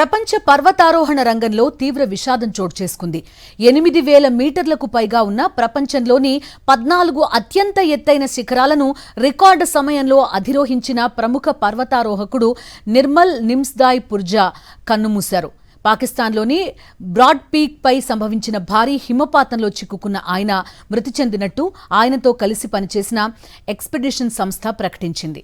ప్రపంచ పర్వతారోహణ రంగంలో తీవ్ర విషాదం చోటు చేసుకుంది. 8,000 మీటర్లకు పైగా ఉన్న ప్రపంచంలోని 14 అత్యంత ఎత్తైన శిఖరాలను రికార్డు సమయంలో అధిరోహించిన ప్రముఖ పర్వతారోహకుడు నిర్మల్ నిమ్స్దాయ్ పుర్జా కన్నుమూశారు. పాకిస్తాన్లోని బ్రాడ్ పీక్ పై సంభవించిన భారీ హిమపాతంలో చిక్కుకున్న ఆయన మృతి చెందినట్టు ఆయనతో కలిసి పనిచేసిన ఎక్స్పెడిషన్ సంస్థ ప్రకటించింది.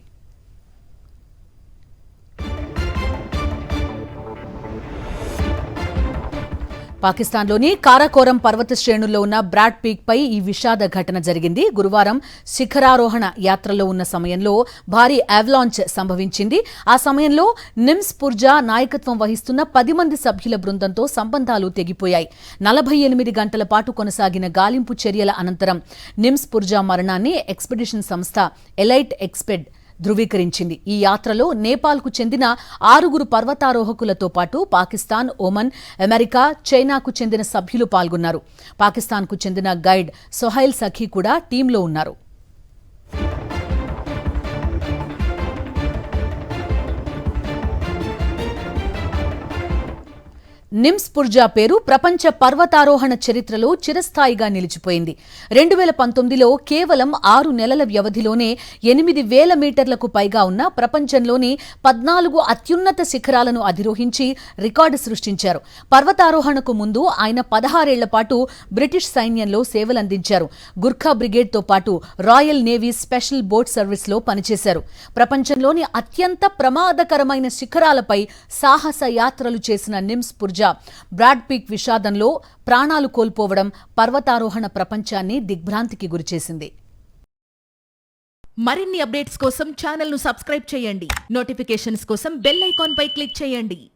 పాకిస్తాన్లోని కారాకోరం పర్వత శ్రేణుల్లో ఉన్న బ్రాడ్ పీక్ పై ఈ విషాద ఘటన జరిగింది. గురువారం శిఖరారోహణ యాత్రలో ఉన్న సమయంలో భారీ అవలాంచ్ సంభవించింది. ఆ సమయంలో నిమ్స్ పుర్జా నాయకత్వం వహిస్తున్న 10 మంది సభ్యుల బృందంతో సంబంధాలు తెగిపోయాయి. 48 గంటల పాటు కొనసాగిన గాలింపు చర్యల అనంతరం నిమ్స్ పుర్జా మరణాన్ని ఎక్స్పెడిషన్ సంస్థ ఎలైట్ ఎక్స్పెడ్ ధృవీకరించింది. ఈ యాత్రలో నేపాల్కు చెందిన 6 పర్వతారోహకులతో పాటు పాకిస్తాన్, ఒమన్, అమెరికా, చైనాకు చెందిన సభ్యులు పాల్గొన్నారు. పాకిస్తాన్కు చెందిన గైడ్ సోహైల్ సఖీ కూడా టీంలో ఉన్నారు. నిమ్స్ పుర్జా పేరు ప్రపంచ పర్వతారోహణ చరిత్రలో చిరస్థాయిగా నిలిచిపోయింది. 2019లో కేవలం 6 నెలల వ్యవధిలోనే 8,000 మీటర్లకు పైగా ఉన్న ప్రపంచంలోని 14 అత్యున్నత శిఖరాలను అధిరోహించి రికార్డు సృష్టించారు. పర్వతారోహణకు ముందు ఆయన 16 ఏళ్ల పాటు బ్రిటిష్ సైన్యంలో సేవలందించారు. గుర్ఖా బ్రిగేడ్తో పాటు రాయల్ నేవీ స్పెషల్ బోట్ సర్వీస్లో పనిచేశారు. ప్రపంచంలోని అత్యంత ప్రమాదకరమైన శిఖరాలపై సాహస యాత్రలు చేసిన నిమ్స్ పుర్జా బ్రాడ్ పీక్ విషాదంలో ప్రాణాలు కోల్పోవడం పర్వతారోహణ ప్రపంచాన్ని దిగ్భ్రాంతికి గురిచేసింది. మరిన్ని అప్డేట్స్ కోసం ఛానల్ ను సబ్స్క్రైబ్ చేయండి. నోటిఫికేషన్స్ కోసం బెల్ ఐకాన్ పై క్లిక్ చేయండి.